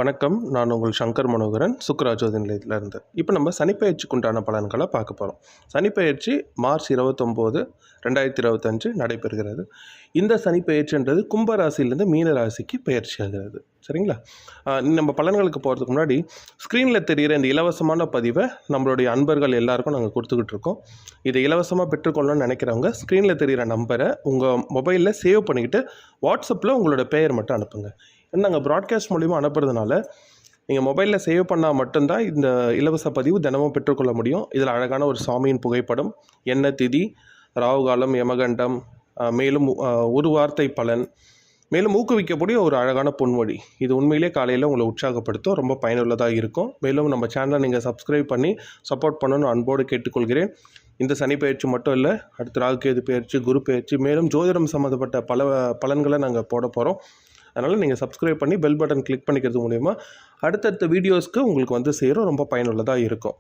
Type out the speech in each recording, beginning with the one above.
வணக்கம். நான் உங்கள் சங்கர் மனோகரன், சுக்கராஜோதி நிலையத்திலிருந்து. இப்போ நம்ம சனிப்பெயர்ச்சிக்கு உண்டான பலன்களை பார்க்க போகிறோம். சனிப்பெயர்ச்சி மார்ச் 29, 2025 நடைபெறுகிறது. இந்த சனிப்பெயர்ச்சின்றது கும்ப ராசியிலேருந்து மீன ராசிக்கு பயிற்சி ஆகிறது. சரிங்களா? நம்ம பலன்களுக்கு போகிறதுக்கு முன்னாடி ஸ்க்ரீனில் தெரிகிற இந்த இலவசமான பதிவை நம்மளுடைய அன்பர்கள் எல்லாருக்கும் நாங்கள் கொடுத்துக்கிட்டு இருக்கோம். இதை இலவசமாக பெற்றுக்கொள்ளணும்னு நினைக்கிறவங்க ஸ்க்ரீனில் தெரிகிற நம்பரை உங்கள் மொபைலில் சேவ் பண்ணிக்கிட்டு வாட்ஸ்அப்பில் உங்களோட பெயர் மட்டும் அனுப்புங்க. நாங்கள் ப்ராட்காஸ்ட் மூலிமா அனுப்புறதுனால நீங்கள் மொபைலில் சேவ் பண்ணால் மட்டும்தான் இந்த இலவச பதிவு தினமும் பெற்றுக்கொள்ள முடியும். இதில் அழகான ஒரு சாமியின் புகைப்படம், எண்ணெய் திதி, ராகுகாலம், யமகண்டம், மேலும் ஒரு வார்த்தை பலன், மேலும் ஊக்குவிக்கக்கூடிய ஒரு அழகான பொன்மொழி. இது உண்மையிலே காலையில் உங்களை உற்சாகப்படுத்தும், ரொம்ப பயனுள்ளதாக இருக்கும். மேலும் நம்ம சேனலை நீங்கள் சப்ஸ்கிரைப் பண்ணி சப்போர்ட் பண்ணணும்னு அன்போடு கேட்டுக்கொள்கிறேன். இந்த சனி பயிற்சி மட்டும் இல்லை, அடுத்து ராகுகேது பயிற்சி, குரு பயிற்சி, மேலும் ஜோதிடம் சம்மந்தப்பட்ட பல பலன்களை நாங்கள் போட போகிறோம். அதனால் நீங்கள் சப்ஸ்கிரைப் பண்ணி பெல் பட்டன் கிளிக் பண்ணிக்கிறது மூலிமா அடுத்தடுத்த வீடியோஸ்க்கு உங்களுக்கு வந்து சேரும், ரொம்ப பயனுள்ளதாக இருக்கும்.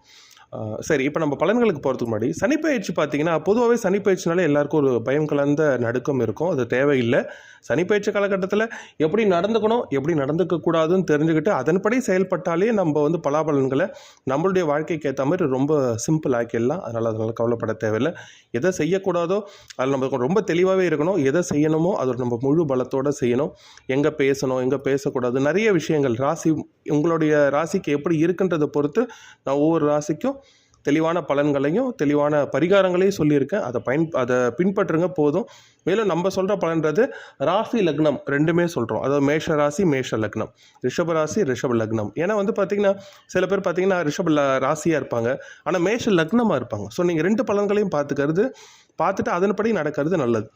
சரி, இப்போ நம்ம பலன்களுக்கு போகிறதுக்கு முன்னாடி சனிப்பெயர்ச்சி பார்த்தீங்கன்னா, பொதுவாகவே சனிப்பெயர்ச்சினாலே எல்லாருக்கும் ஒரு பயம் கலந்த நடுக்கம் இருக்கும். அது தேவையில்லை. சனிப்பெயர்ச்சி காலகட்டத்தில் எப்படி நடந்துக்கணும், எப்படி நடந்துக்கக்கூடாதுன்னு தெரிஞ்சுக்கிட்டு அதன்படி செயல்பட்டாலே நம்ம வந்து பலாபலன்களை நம்மளுடைய வாழ்க்கைக்கு ஏற்ற மாதிரி ரொம்ப சிம்பிள் ஆக்கிடலாம். அதனால் கவலைப்பட தேவையில்லை. எதை செய்யக்கூடாதோ அதில் நம்ம ரொம்ப தெளிவாகவே இருக்கணும். எதை செய்யணுமோ அதை நம்ம முழு பலத்தோடு செய்யணும். எங்கே பேசணும், எங்கே பேசக்கூடாது, நிறைய விஷயங்கள் ராசி உங்களுடைய ராசிக்கு எப்படி இருக்குன்றதை பொறுத்து நான் ஒவ்வொரு ராசிக்கும் தெளிவான பலன்களையும் தெளிவான பரிகாரங்களையும் சொல்லியிருக்கேன். அதை பின்பற்றுங்க போதும். மேலும் நம்ம சொல்கிற பலன்றது ராசி லக்னம் ரெண்டுமே சொல்கிறோம். அதாவது மேஷ ராசி, மேஷ லக்னம், ரிஷப ராசி, ரிஷப லக்னம். ஏன்னா வந்து பார்த்திங்கன்னா சில பேர் பார்த்திங்கன்னா ரிஷப ராசியாக இருப்பாங்க, ஆனால் மேஷ லக்னமாக இருப்பாங்க. ஸோ நீங்கள் ரெண்டு பலன்களையும் பார்த்துட்டு அதன்படி நடக்கிறது நல்லது.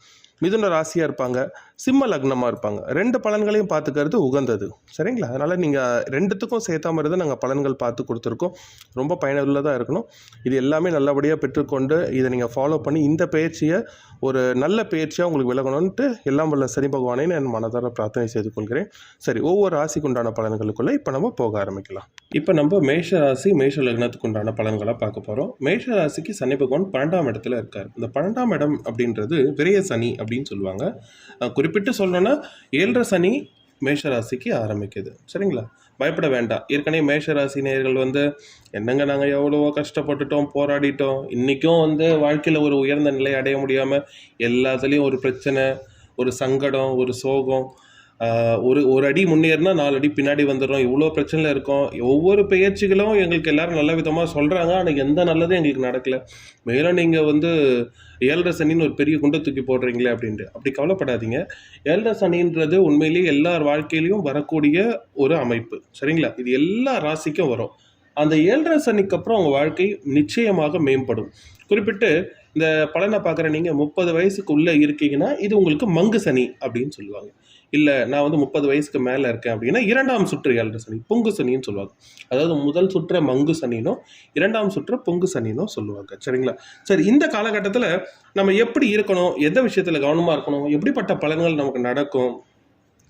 மிதுன ராசியாக இருப்பாங்க, சிம்ம லக்னமாக இருப்பாங்க. ரெண்டு பலன்களையும் பார்த்துக்கிறது உகந்தது. சரிங்களா? அதனால் நீங்கள் ரெண்டுத்துக்கும் சேர்த்தா மாதிரி தான் நாங்கள் பலன்கள் பார்த்து கொடுத்துருக்கோம். ரொம்ப பயனுள்ளதாக இருக்கணும். இது எல்லாமே நல்லபடியாக பெற்றுக்கொண்டு இதை நீங்கள் ஃபாலோ பண்ணி இந்த பயிற்சியை ஒரு நல்ல பயிற்சியாக உங்களுக்கு விலகணும்ன்ட்டு எல்லாம் வல்ல சனி பகவானை நான் மனதார பிரார்த்தனை செய்து கொள்கிறேன். சரி, ஒவ்வொரு ராசிக்கு உண்டான பலன்களுக்குள்ளே இப்போ நம்ம போக ஆரம்பிக்கலாம். இப்போ நம்ம மேஷ ராசி, மேஷ லக்னத்துக்கு உண்டான பலன்களாக பார்க்க போகிறோம். மேஷ ராசிக்கு சனி பகவான் 12ஆம் இடத்துல இருக்கார். இந்த 12ஆம் இடம் அப்படின்றது விரய சனி அப்படின்னு சொல்லுவாங்க. குறிப்பிட்டு சொல்லணும்னா 7.5 சனி மேஷராசிக்கு ஆரம்பிக்குது. சரிங்களா? பயப்பட வேண்டாம். ஏற்கனவே மேஷராசி நேயர்கள் வந்து என்னங்க நாங்கள் எவ்வளவோ கஷ்டப்பட்டுட்டோம், போராடிட்டோம், இன்றைக்கும் வந்து வாழ்க்கையில் ஒரு உயர்ந்த நிலை அடைய முடியாமல் எல்லாத்துலேயும் ஒரு பிரச்சனை, ஒரு சங்கடம், ஒரு சோகம், ஒரு அடி முன்னேறினா 4 அடி பின்னாடி வந்துடுறோம், இவ்வளோ பிரச்சனையில் இருக்கோம். ஒவ்வொரு பயிற்சிகளும் எங்களுக்கு எல்லோரும் நல்ல விதமாக சொல்கிறாங்க, ஆனால் எந்த நல்லதும் எங்களுக்கு நடக்கலை. மேலும் நீங்கள் வந்து 7.5 சனின்னு ஒரு பெரிய குண்டை தூக்கி போடுறீங்களே அப்படின்ட்டு அப்படி கவலைப்படாதீங்க. 7.5 சனின்றது உண்மையிலேயே எல்லார் வாழ்க்கையிலையும் வரக்கூடிய ஒரு அமைப்பு. சரிங்களா? இது எல்லா ராசிக்கும் வரும். அந்த 7.5 சனிக்கு அப்புறம் உங்கள் வாழ்க்கை நிச்சயமாக மேம்படும். குறிப்பிட்டு இந்த பலனை பார்க்குற நீங்கள் 30 வயசுக்கு உள்ளே இருக்கீங்கன்னா இது உங்களுக்கு மங்கு சனி அப்படின்னு சொல்லுவாங்க. இல்லை நான் வந்து 30 வயசுக்கு மேலே இருக்கேன் அப்படின்னா 2ஆம் சுற்று 7.5 சனி, பொங்கு சனின்னு சொல்லுவாங்க. அதாவது முதல் சுற்ற மங்கு சனினும் 2ஆம் சுற்ற பொங்கு சனினும் சொல்லுவாங்க. சரிங்களா? சரி, இந்த காலகட்டத்தில் நம்ம எப்படி இருக்கணும், எந்த விஷயத்தில் கவனமாக இருக்கணும், எப்படிப்பட்ட பலன்கள் நமக்கு நடக்கும்,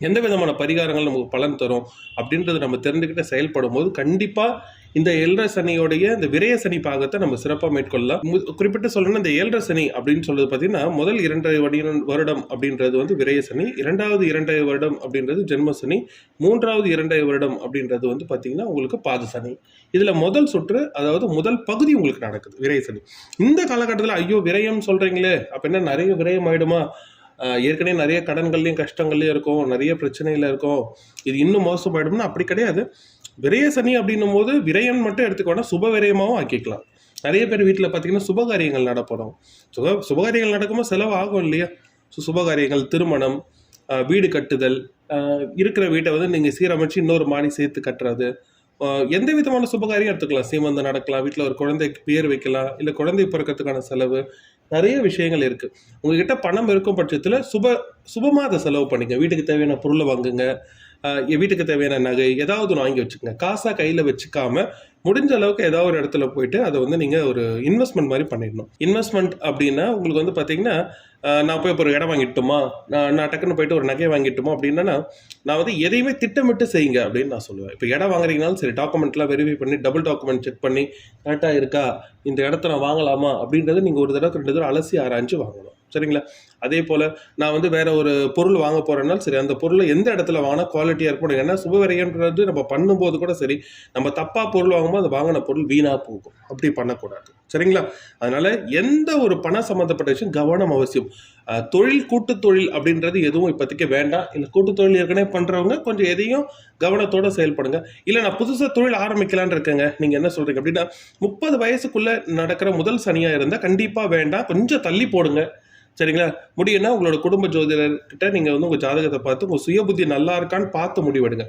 எந்த விதமான பரிகாரங்கள் நமக்கு பலன் தரும் அப்படின்றது நம்ம தெரிஞ்சுக்கிட்டு செயல்படும் போது கண்டிப்பாக இந்த 7.5 சனியோடைய இந்த விரய சனி பாகத்தை நம்ம சிறப்பாக மேற்கொள்ளலாம். குறிப்பிட்டு சொல்லணும்னா இந்த 7.5 சனி அப்படின்னு சொல்றது பார்த்தீங்கன்னா முதல் 2 வருடம் அப்படின்றது வந்து விரய சனி, 2வது 2 வருடம் அப்படின்றது ஜென்ம சனி, 3வது 2 வருடம் அப்படின்றது வந்து பார்த்தீங்கன்னா உங்களுக்கு பாத சனி. இதில் முதல் சுற்று, அதாவது முதல் பகுதி உங்களுக்கு நடக்குது விரய சனி. இந்த காலகட்டத்தில் ஐயோ விரயம் சொல்கிறீங்களே, அப்போ என்ன நிறைய விரயம் ஆகிடுமா, ஏற்கனவே நிறைய கடன்கள்லையும் கஷ்டங்கள்லையும் இருக்கும், நிறைய பிரச்சனையில் இருக்கும், இது இன்னும் மோசமாயிடும்னா அப்படி கிடையாது. விரய சனி அப்படின்னும் போது விரயம் மட்டும் எடுத்துக்கோனா சுப விரயமாகவும் ஆக்கிக்கலாம். நிறைய பேர் வீட்டில் பார்த்தீங்கன்னா சுபகாரியங்கள் நடப்படும். சுபகாரியங்கள் நடக்கும்போது செலவு ஆகும் இல்லையா? சுபகாரியங்கள், திருமணம், வீடு கட்டுதல், இருக்கிற வீட்டை வந்து நீங்கள் சீரமைச்சு இன்னொரு மாடி சேர்த்து கட்டுறது, எந்த விதமான சுபகாரியம் எடுத்துக்கலாம். சீமந்தம் நடக்கலாம், வீட்டில் ஒரு குழந்தைக்கு பேர் வைக்கலாம், இல்லை குழந்தை பிறக்கிறதுக்கான செலவு, நிறைய விஷயங்கள் இருக்குது. உங்ககிட்ட பணம் இருக்கும் பட்சத்தில் சுபமாக அதை செலவு பண்ணிங்க. வீட்டுக்கு தேவையான பொருளை வாங்குங்க, வீட்டுக்கு தேவையான நகை ஏதாவது ஒன்று வாங்கி வச்சுக்கோங்க. காசாக கையில் வச்சுக்காம முடிஞ்ச அளவுக்கு ஏதாவது ஒரு இடத்துல போயிட்டு அதை வந்து நீங்கள் ஒரு இன்வெஸ்ட்மெண்ட் மாதிரி பண்ணிடணும். இன்வெஸ்ட்மெண்ட் அப்படின்னா உங்களுக்கு வந்து பார்த்தீங்கன்னா நான் போய் ஒரு இடம் வாங்கிட்டோமா, நான் டக்குன்னு போயிட்டு ஒரு நகை வாங்கிட்டோமா அப்படின்னா நான் வந்து எதையுமே திட்டமிட்டு செய்யுங்க அப்படின்னு நான் சொல்லுவேன். இப்போ இடம் வாங்குறீங்கனாலும் சரி, டாக்குமெண்ட்லாம் வெரிஃபை பண்ணி டபுள் டாக்குமெண்ட் செக் பண்ணி கரெக்டாக இருக்கா, இந்த இடத்த நான் வாங்கலாமா அப்படின்றது நீங்கள் ஒரு தடவை 2 தடவை அலசி ஆராய்ஞ்சு வாங்கணும். சரிங்களா? அதே போல் நான் வந்து வேற ஒரு பொருள் வாங்க போகிறேன்னா சரி, அந்த பொருளை எந்த இடத்துல வாங்கினா குவாலிட்டியாக இருக்கணும். ஏன்னா சுபவிரயம்ன்றது நம்ம பண்ணும்போது கூட சரி, நம்ம தப்பாக பொருள் வாங்கும்போது அது வாங்கின பொருள் வீணாக போகும். அப்படி பண்ணக்கூடாது. சரிங்களா? அதனால எந்த ஒரு பணம் சம்மந்தப்பட்ட விஷயம் கவனம் அவசியம். தொழில் கூட்டு தொழில் அப்படின்றது எதுவும் இப்போதைக்கு வேண்டாம். இல்லை கூட்டு தொழில் ஏற்கனவே பண்ணுறவங்க கொஞ்சம் எதையும் கவனத்தோட செயல்படுங்க. இல்லை நான் புதுசாக தொழில் ஆரம்பிக்கலான்னு இருக்கேங்க, நீங்கள் என்ன சொல்கிறீங்க அப்படின்னா 30 வயசுக்குள்ளே நடக்கிற முதல் சனியாக இருந்தால் கண்டிப்பாக வேண்டாம், கொஞ்சம் தள்ளி போடுங்க. சரிங்களா? முடியும்னா உங்களோட குடும்ப ஜோதிடர்கிட்ட நீங்கள் வந்து உங்கள் ஜாதகத்தை பார்த்து உங்கள் சுய புத்தி நல்லா இருக்கான்னு பார்த்து முடிவெடுங்க.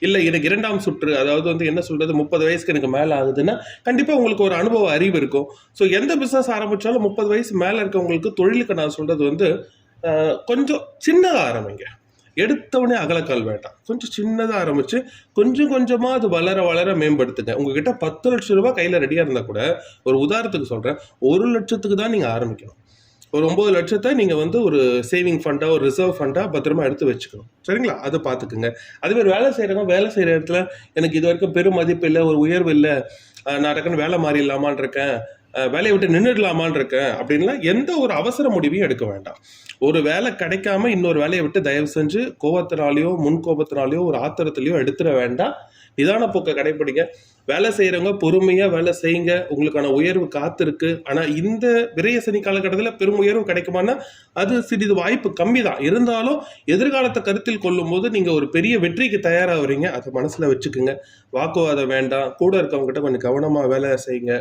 இல்லை எனக்கு 2ஆம் சுற்று, அதாவது வந்து என்ன சொல்கிறது 30 வயசுக்கு எனக்கு மேலே ஆகுதுன்னா கண்டிப்பாக உங்களுக்கு ஒரு அனுபவ அறிவு இருக்கும். ஸோ எந்த பிஸ்னஸ் ஆரம்பித்தாலும் 30 வயசு மேலே இருக்கவங்களுக்கு தொழிலுக்கு நான் சொல்கிறது வந்து கொஞ்சம் சின்னதாக ஆரம்பிங்க. எடுத்தவொடனே அகலக்கால் வேண்டாம். கொஞ்சம் சின்னதாக ஆரம்பித்து கொஞ்சம் கொஞ்சமாக அது வளர வளர மேம்படுத்துங்க. உங்ககிட்ட 10 லட்சம் ரூபா கையில் ரெடியாக இருந்தால் கூட, ஒரு உதாரணத்துக்கு சொல்கிறேன், 1 லட்சத்துக்கு தான் நீங்கள் ஆரம்பிக்கணும். ஒரு 9 லட்சத்தை நீங்கள் வந்து ஒரு சேவிங் ஃபண்டாக, ஒரு ரிசர்வ் ஃபண்டாக பத்திரமா எடுத்து வச்சுக்கணும். சரிங்களா? அதை பார்த்துக்குங்க. அதேமாதிரி வேலை செய்கிறவங்க வேலை செய்கிற இடத்துல எனக்கு இது வரைக்கும் பெரும் மதிப்பு இல்லை, ஒரு உயர்வு இல்லை, நான் டக்குன்னு வேலை மாறிடலாமான் இருக்கேன், வேலையை விட்டு நின்றுடலாமான் இருக்கேன் அப்படின்லாம் எந்த ஒரு அவசர முடிவையும் எடுக்க வேண்டாம். ஒரு வேலை கிடைக்காம இன்னொரு வேலையை விட்டு தயவு செஞ்சு கோபத்தினாலேயோ முன் கோபத்தினாலேயோ ஒரு ஆத்திரத்திலையோ எடுத்துட வேண்டாம். நிதான போக்கை கடைப்பிடிங்க. வேலை செய்கிறவங்க பொறுமையாக வேலை செய்யுங்க. உங்களுக்கான உயர்வு காத்திருக்கு. ஆனால் இந்த விரய சனி காலகட்டத்தில் பெரும் உயர்வு கிடைக்குமானா அது சிறிது வாய்ப்பு கம்மி தான். இருந்தாலும் எதிர்காலத்தை கருத்தில் கொள்ளும் போது நீங்கள் ஒரு பெரிய வெற்றிக்கு தயாராகிறீங்க. அதை மனசில் வச்சுக்குங்க. வாக்குவாதம் வேண்டாம். கூட இருக்கவங்ககிட்ட கொஞ்சம் கவனமாக வேலை செய்யுங்க.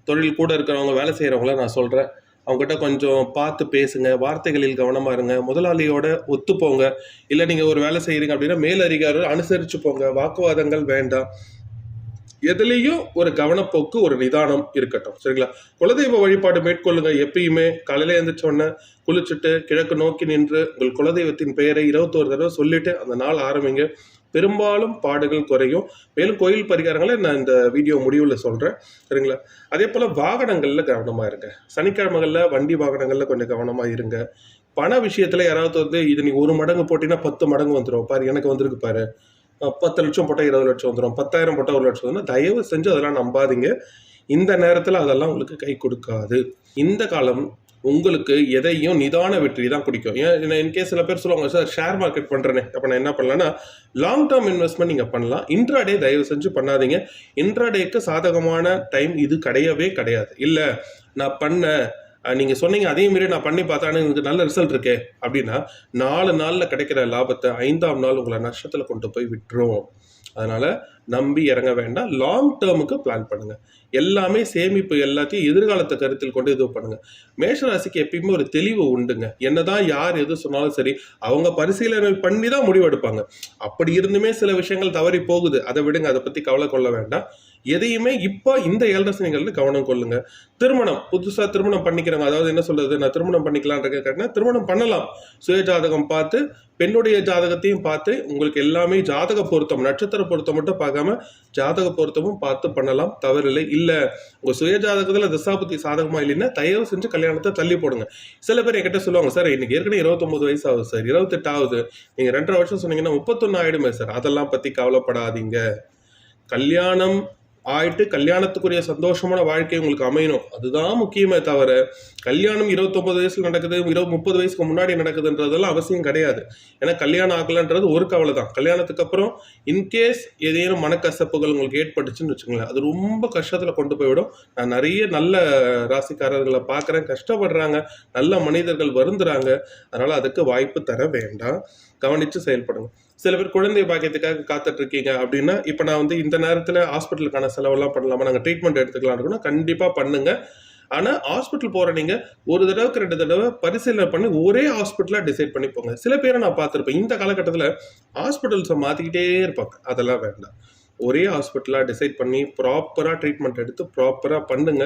தொழில் கூட இருக்கிறவங்க வேலை செய்கிறவங்கள நான் சொல்கிறேன், அவங்ககிட்ட கொஞ்சம் பார்த்து பேசுங்க. வார்த்தைகளில் கவனமாக இருங்க. முதலாளியோட ஒத்துப்போங்க. இல்லை நீங்கள் ஒரு வேலை செய்கிறீங்க அப்படின்னா மேலதிகாரி அனுசரித்து போங்க. வாக்குவாதங்கள் வேண்டாம். எதுலேயும் ஒரு கவனப்போக்கு, ஒரு நிதானம் இருக்கட்டும். சரிங்களா? குலதெய்வ வழிபாடு மேற்கொள்ளுங்க. எப்பயுமே காலையில் எழுந்திரிச்சோன்னே குளிச்சுட்டு கிழக்கு நோக்கி நின்று உங்கள் குலதெய்வத்தின் பெயரை 21 தடவை சொல்லிட்டு அந்த நாள் ஆரம்பிங்க. பெரும்பாலும் பாடுகள் குறையும். மேலும் கோயில் பரிகாரங்களை நான் இந்த வீடியோ முடிவில் சொல்கிறேன். சரிங்களா? அதே போல் வாகனங்களில் கவனமாக இருங்க. சனிக்கிழமைகளில் வண்டி வாகனங்களில் கொஞ்சம் கவனமாக இருங்க. பண விஷயத்தில் யாராவது வந்து இது நீ 1 மடங்கு போட்டிங்கன்னா 10 மடங்கு வந்துடும் பாரு, எனக்கு வந்திருக்கு பாரு, 10 லட்சம் போட்டால் 20 லட்சம் வந்துடும், 10,000 போட்டால் 1 லட்சம் வந்துடும், தயவு செஞ்சு அதெல்லாம் நம்பாதீங்க. இந்த நேரத்தில் அதெல்லாம் உங்களுக்கு கை கொடுக்காது. இந்த காலம் உங்களுக்கு எதையும் நிதான வெற்றி தான் பிடிக்கும். ஏன் இன்கேஸ் சில பேர் சொல்லுவாங்க, சார் ஷேர் மார்க்கெட் பண்ணுறேனே, அப்போ நான் என்ன பண்ணலான்னா லாங் டேர்ம் இன்வெஸ்ட்மெண்ட் நீங்கள் பண்ணலாம். இன்ட்ராடே தயவு செஞ்சு பண்ணாதீங்க. இன்ட்ராடேக்கு சாதகமான டைம் இது கிடையவே கிடையாது. இல்லை நான் பண்ணேன், நீங்கள் சொன்னீங்க அதே மாரி நான் பண்ணி பார்த்தா எனக்கு நல்ல ரிசல்ட் இருக்கே அப்படின்னா 4 நாளில் கிடைக்கிற லாபத்தை 5ஆம் நாள் உங்களை நஷ்டத்தில் கொண்டு போய் விட்டுரும். அதனால் நம்பி இறங்க வேண்டாம். லாங் டேர்முக்கு பிளான் பண்ணுங்கள். எல்லாமே சேமிப்பு, எல்லாத்தையும் எதிர்காலத்தை கருத்தில் கொண்டு இது பண்ணுங்கள். மேஷராசிக்கு எப்பயுமே ஒரு தெளிவு உண்டுங்க. என்னதான் யார் எது சொன்னாலும் சரி, அவங்க பரிசீலனை பண்ணி தான் முடிவெடுப்பாங்க. அப்படி இருந்துமே சில விஷயங்கள் தவறி போகுது, அதை விடுங்க, அதை பற்றி கவலை கொள்ள வேண்டாம். எதையுமே இப்போ இந்த 7 சனிகளில் கவனம் கொள்ளுங்க. திருமணம், புதுசாக திருமணம் பண்ணிக்கிறாங்க, அதாவது என்ன சொல்றது, நான் திருமணம் பண்ணிக்கலான் கேட்டேன்னா திருமணம் பண்ணலாம். சுய ஜாதகம் பார்த்து, பெண்ணுடைய ஜாதகத்தையும் பார்த்து, உங்களுக்கு எல்லாமே ஜாதக பொருத்தம், நட்சத்திர பொருத்தம் மட்டும் பார்க்காம ஜாதக பொருத்தமும் பார்த்து பண்ணலாம், தவறில்லை. இல்லை உங்கள் சுய ஜாதகத்தில் திசாபுத்தி சாதகமாக இல்லைன்னா தயவு செஞ்சு கல்யாணத்தை தள்ளி போடுங்க. சில பேர் என்கிட்ட சொல்லுவாங்க, சார் இன்னைக்கு ஏற்கனவே 29 வயசு ஆகுது சார், 28 ஆகுது, நீங்கள் 2.5 வருஷம் சொன்னீங்கன்னா 31 ஆகிடுமே சார். அதெல்லாம் பற்றி கவலைப்படாதீங்க. கல்யாணம் ஆயிட்டு கல்யாணத்துக்குரிய சந்தோஷமான வாழ்க்கை உங்களுக்கு அமையணும், அதுதான் முக்கியமே தவிர கல்யாணம் 29 வயசுல நடக்குது, 30 வயசுக்கு முன்னாடி நடக்குதுன்றதெல்லாம் அவசியம் கிடையாது. ஏன்னா கல்யாணம் ஆகலன்றது ஒரு கவலை தான். கல்யாணத்துக்கு அப்புறம் இன்கேஸ் ஏதேனும் மனக்கசப்புகள் உங்களுக்கு ஏற்பட்டுச்சுன்னு வச்சுக்கோங்களேன், அது ரொம்ப கஷ்டத்தில் கொண்டு போய்விடும். நான் நிறைய நல்ல ராசிக்காரர்களை பார்க்குறேன், கஷ்டப்படுறாங்க, நல்ல மனிதர்கள் வருந்துறாங்க. அதனால் அதுக்கு வாய்ப்பு தர வேண்டாம். கவனித்து செயல்படுங்க. சில பேர் குழந்தை பாக்கியத்துக்காக காத்துட்டு இருக்கீங்க அப்படின்னா, இப்போ நான் வந்து இந்த நேரத்தில் ஹாஸ்பிட்டலுக்கான செலவெல்லாம் பண்ணலாமா, நாங்கள் ட்ரீட்மெண்ட் எடுத்துக்கலாம் இருக்குன்னா கண்டிப்பாக பண்ணுங்க. ஆனால் ஹாஸ்பிட்டல் போகிற நீங்கள் ஒரு தடவைக்கு 2 தடவை பரிசீலனை பண்ணி ஒரே ஹாஸ்பிட்டலாக டிசைட் பண்ணி போங்க. சில பேரை நான் பார்த்துருப்பேன், இந்த காலகட்டத்தில் ஹாஸ்பிட்டல்ஸை மாற்றிக்கிட்டே இருப்பாங்க. அதெல்லாம் வேண்டாம். ஒரே ஹாஸ்பிட்டலாக டிசைட் பண்ணி ப்ராப்பராக ட்ரீட்மெண்ட் எடுத்து ப்ராப்பராக பண்ணுங்க.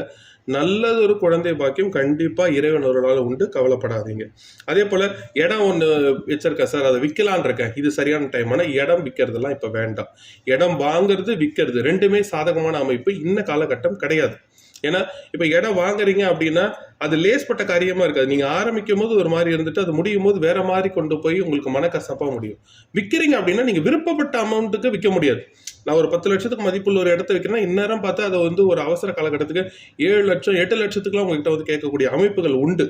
நல்லது ஒரு குழந்தை பாக்கியம் கண்டிப்பாக இறைவன் ஒரு நாள் உண்டு, கவலைப்படாதீங்க. அதே போல் இடம் ஒன்று வச்சிருக்கேன் சார், அதை விற்கலான் இருக்கேன், இது சரியான டைம். ஆனால் இடம் விற்கிறதுலாம் இப்போ வேண்டாம். இடம் வாங்கிறது விற்கிறது ரெண்டுமே சாதகமான அமைப்பு இந்த காலகட்டம் கிடையாது. ஏன்னா இப்போ இடம் வாங்குறீங்க அப்படின்னா அது லேஸ்பட்ட காரியமாக இருக்காது. நீங்கள் ஆரம்பிக்கும் போது ஒரு மாதிரி இருந்துட்டு அது முடியும் போது வேற மாதிரி கொண்டு போய் உங்களுக்கு மனக்கசப்பாக முடியும். விற்கிறீங்க அப்படின்னா நீங்கள் விருப்பப்பட்ட அமௌண்ட்டுக்கு விற்க முடியாது. நான் ஒரு 10 லட்சத்துக்கு மதிப்புள்ள ஒரு இடத்த வைக்கிறேன்னா இந்நேரம் பார்த்தா அதை வந்து ஒரு அவசர காலகட்டத்துக்கு 7 லட்சம் 8 லட்சத்துக்குலாம் உங்ககிட்ட வந்து கேட்கக்கூடிய அமைப்புகள் உண்டு.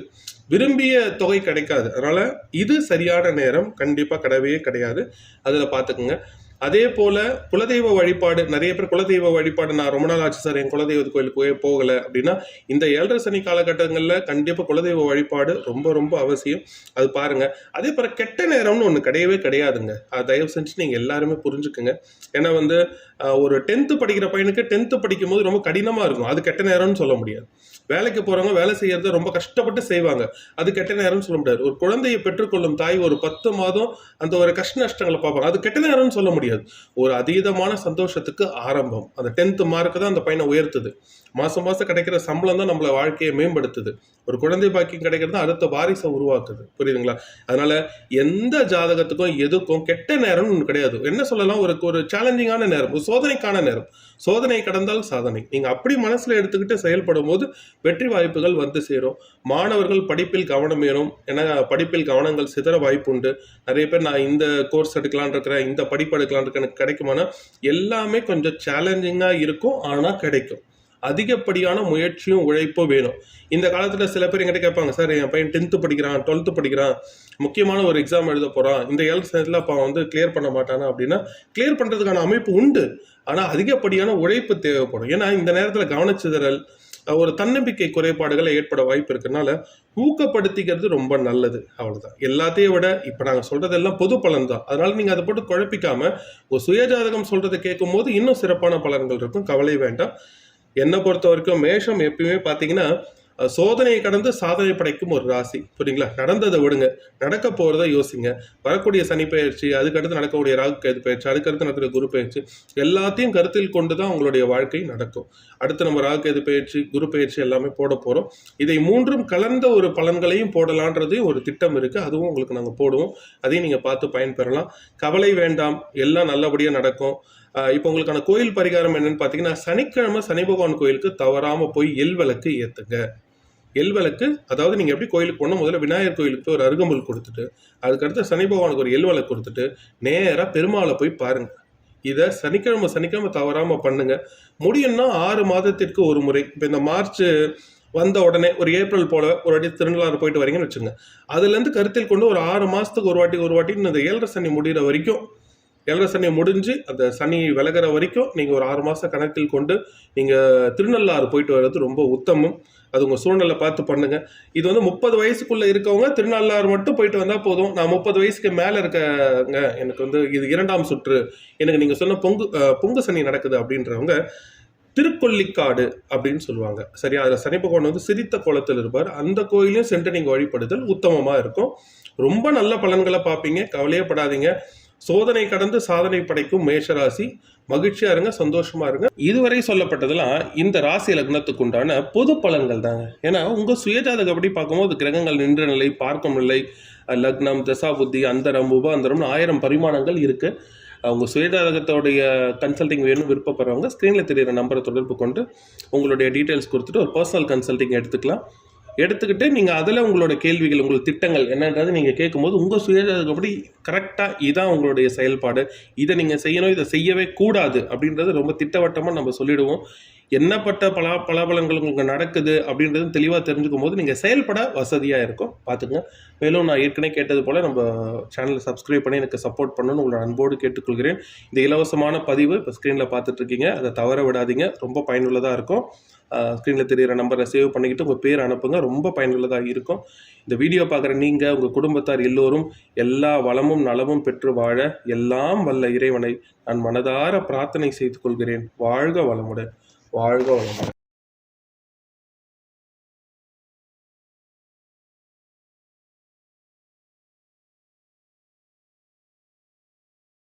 விரும்பிய தொகை கிடைக்காது. அதனால இது சரியான நேரம் கண்டிப்பாக கிடையவே கிடையாது. அதில் பார்த்துக்குங்க. அதே போல குலதெய்வ வழிபாடு, நிறைய பேர் குலதெய்வ வழிபாடு நான் ரொம்ப நாள் ஆச்சு சார் என் குலதெய்வ கோயிலுக்கு போகலை அப்படின்னா இந்த 7.5 சனி காலகட்டங்களில் கண்டிப்பாக குலதெய்வ வழிபாடு ரொம்ப ரொம்ப அவசியம். அது பாருங்க. அதே போல கெட்ட நேரம்னு ஒன்று கிடையவே கிடையாதுங்க. அதை தயவு செஞ்சு நீங்கள் எல்லாருமே புரிஞ்சுக்குங்க. ஏன்னா வந்து ஒரு 10th படிக்கிற பையனுக்கு 10th படிக்கும் போது ரொம்ப கடினமாக இருக்கும். அது கெட்ட நேரம்னு சொல்ல முடியாது. வேலைக்கு போறவங்க வேலை செய்யறத ரொம்ப கஷ்டப்பட்டு செய்வாங்க. அது கெட்ட நேரம்னு சொல்ல முடியாது. ஒரு குழந்தையை பெற்றுக்கொள்ளும் தாய் ஒரு 10 மாதம் அந்த ஒரு கஷ்ட நஷ்டங்களை பார்ப்பாங்க. அது கெட்ட நேரம்னு சொல்ல முடியாது. ஒரு அதீதமான சந்தோஷத்துக்கு ஆரம்பம். அந்த 10th மார்க் தான் அந்த பையனை உயர்த்துது. மாசம் மாசம் கிடைக்கிற சம்பளம் தான் நம்மள வாழ்க்கையை மேம்படுத்துது. ஒரு குழந்தை பாக்கியம் கிடைக்கிறது அடுத்த வாரிசை உருவாக்குது. புரியுதுங்களா? அதனால எந்த ஜாதகத்துக்கும் எதுக்கும் கெட்ட நேரம்னு ஒன்று கிடையாது. என்ன சொல்லலாம், ஒரு சேலஞ்சிங்கான நேரம், ஒரு சோதனைக்கான நேரம். சோதனை கடந்தால் சாதனை. நீங்க அப்படி மனசுல எடுத்துக்கிட்டு செயல்படும் போது வெற்றி வாய்ப்புகள் வந்து சேரும். மாணவர்கள் படிப்பில் கவனம் ஏறும். ஏன்னா படிப்பில் கவனங்கள் சிதற வாய்ப்பு உண்டு. நிறைய பேர் நான் இந்த கோர்ஸ் எடுக்கலான் இருக்கிறேன், இந்த படிப்பு எடுக்கலான் இருக்கேன், எனக்கு கிடைக்குமானா எல்லாமே கொஞ்சம் சேலஞ்சிங்கா இருக்கும். ஆனா கிடைக்கும். அதிகப்படியான முயற்சியும் உழைப்பும் வேணும். இந்த காலத்துல சில பேர் என்கிட்ட கேட்பாங்க, சார் என் பையன் 10th படிக்கிறான், 12th படிக்கிறான், முக்கியமான ஒரு எக்ஸாம் எழுத போறான், இந்த 7 சமயத்தில் அப்போ வந்து கிளியர் பண்ண மாட்டானா அப்படின்னா, கிளியர் பண்றதுக்கான அமைப்பு உண்டு. ஆனா அதிகப்படியான உழைப்பு தேவைப்படும். ஏன்னா இந்த நேரத்துல கவனச்சிதறல், ஒரு தன்னம்பிக்கை குறைபாடுகளை ஏற்பட வாய்ப்பு இருக்கனால ஊக்கப்படுத்திக்கிறது ரொம்ப நல்லது. அவ்வளவுதான். எல்லாத்தையும் விட இப்ப நாங்க சொல்றதெல்லாம் பொது பலன் தான். அதனால நீங்க அதை போட்டு குழப்பிக்காம ஒரு சுயஜாதகம் சொல்றதை கேட்கும் போது இன்னும் சிறப்பான பலன்கள் இருக்கும். கவலை வேண்டாம். என்னை பொறுத்த வரைக்கும் மேஷம் எப்பயுமே பார்த்தீங்கன்னா சோதனையை கடந்து சாதனை படைக்கும் ஒரு ராசி. புரியுங்களா? நடந்ததை விடுங்க, நடக்க போகிறத யோசிங்க. வரக்கூடிய சனி பயிற்சி, அதுக்கடுத்து நடக்கக்கூடிய ராகு கேது பயிற்சி, அதுக்கடுத்து நடக்கிற குரு பயிற்சி, எல்லாத்தையும் கருத்தில் கொண்டு தான் உங்களுடைய வாழ்க்கை நடக்கும். அடுத்து நம்ம ராகு கேது பயிற்சி, குரு பயிற்சி எல்லாமே போட போகிறோம். இதை மூன்றும் கலந்த ஒரு பலன்களையும் போடலான்றது ஒரு திட்டம் இருக்குது. அதுவும் உங்களுக்கு நாங்கள் போடுவோம். அதையும் நீங்கள் பார்த்து பயன்பெறலாம். கவலை வேண்டாம், எல்லாம் நல்லபடியாக நடக்கும். இப்போ உங்களுக்கான கோயில் பரிகாரம் என்னன்னு பார்த்தீங்கன்னா, சனிக்கிழமை சனி பகவான் கோயிலுக்கு தவறாமல் போய் எல் விளக்கு ஏற்றுங்க. எல் விளக்கு, அதாவது நீங்கள் எப்படி கோயிலுக்கு போனால் முதல்ல விநாயகர் கோயிலுக்கு ஒரு அருகம்புல் கொடுத்துட்டு, அதுக்கடுத்து சனி பகவானுக்கு ஒரு எல் விளக்கு கொடுத்துட்டு நேராக பெருமாளை போய் பாருங்க. இதை சனிக்கிழமை தவறாமல் பண்ணுங்க. முடியும்னா 6 மாதத்திற்கு ஒரு முறை. இப்போ இந்த மார்ச் வந்த உடனே ஒரு ஏப்ரல் போல ஒரு வாட்டி திருநள்ளாறு போயிட்டு வரீங்கன்னு வச்சுங்க. அதுலேருந்து கருத்தில் கொண்டு ஒரு 6 மாதத்துக்கு ஒரு வாட்டி இந்த 7.5 சனி முடிகிற வரைக்கும், 7.5 சனி முடிஞ்சு அந்த சனி விலகிற வரைக்கும் நீங்கள் ஒரு 6 மாதம் கணக்கில் கொண்டு நீங்கள் திருநள்ளாறு போயிட்டு வர்றது ரொம்ப உத்தமம். அது உங்கள் சூழ்நிலை பார்த்து பண்ணுங்க. இது வந்து 30 வயசுக்குள்ளே இருக்கவங்க திருநள்ளாறு மட்டும் போயிட்டு வந்தால் போதும். நான் 30 வயசுக்கு மேலே இருக்கங்க, எனக்கு வந்து இது 2ஆம் சுற்று, எனக்கு நீங்கள் சொன்ன பொங்கு சனி நடக்குது அப்படின்றவங்க திருக்கொல்லிக்காடு அப்படின்னு சொல்லுவாங்க. சரியா? அதில் சனி பகவான் வந்து சிரித்த கோலத்தில் இருப்பார். அந்த கோயிலையும் சென்று நீங்கள் வழிபடுதல் உத்தமமாக இருக்கும். ரொம்ப நல்ல பலன்களை பார்ப்பீங்க. கவலையப்படாதீங்க. சோதனை கடந்து சாதனை படைக்கும் மேஷராசி. மகிழ்ச்சியா இருங்க, சந்தோஷமா இருங்க. இதுவரை சொல்லப்பட்டதெல்லாம் இந்த ராசி லக்னத்துக்கு உண்டான பொது பலன்கள் தாங்க. ஏன்னா உங்க சுயஜாதகம் அப்படி பார்க்கும்போது கிரகங்கள் நின்ற நிலை, பார்க்கும் நிலை, லக்னம், தசா புத்தி, அந்தரம், உபாந்தரம்னு 1000 பரிமாணங்கள் இருக்கு. அவங்க சுயஜாதகத்தோடைய கன்சல்டிங் வேணும் விருப்பப்படுறவங்க ஸ்க்ரீனில் தெரியிற நம்பரை தொடர்பு கொண்டு உங்களுடைய டீட்டெயில்ஸ் கொடுத்துட்டு ஒரு பர்சனல் கன்சல்டிங் எடுத்துக்கலாம். எடுத்துக்கிட்டு நீங்கள் அதில் உங்களோட கேள்விகள், உங்களுக்கு திட்டங்கள் என்னன்றது நீங்கள் கேட்கும்போது உங்கள் சுயஜாதகப்படி கரெக்டாக இதான் உங்களுடைய செயல்பாடு, இதை நீங்கள் செய்யணும், இதை செய்யவே கூடாது அப்படின்றது ரொம்ப திட்டவட்டமாக நம்ம சொல்லிடுவோம். என்னப்பட்ட பலாபலங்கள் உங்களுக்கு நடக்குது அப்படின்றது தெளிவாக தெரிஞ்சுக்கும் போது நீங்கள் செயல்பட வசதியாக இருக்கும். பார்த்துங்க. மேலும் நான் ஏற்கனவே கேட்டது போல் நம்ம சேனலை சப்ஸ்கிரைப் பண்ணி எனக்கு சப்போர்ட் பண்ணணும்னு உங்களோட அன்போடு கேட்டுக்கொள்கிறேன். இந்த இலவசமான பதிவு இப்போ ஸ்க்ரீனில் பார்த்துட்ருக்கீங்க, அதை தவற விடாதீங்க. ரொம்ப பயனுள்ளதாக இருக்கும். ஸ்க்ரீனில் தெரிகிற நம்பரை சேவ் பண்ணிக்கிட்டு உங்கள் பேர் அனுப்புங்க. ரொம்ப பயனுள்ளதாக இருக்கும். இந்த வீடியோ பார்க்குற நீங்கள், உங்கள் குடும்பத்தார் எல்லோரும் எல்லா வளமும் நலமும் பெற்று வாழ எல்லாம் வல்ல இறைவனை நான் மனதார பிரார்த்தனை செய்து கொள்கிறேன். வாழ்க வளமுடன். வாழ்க வளமுடன்.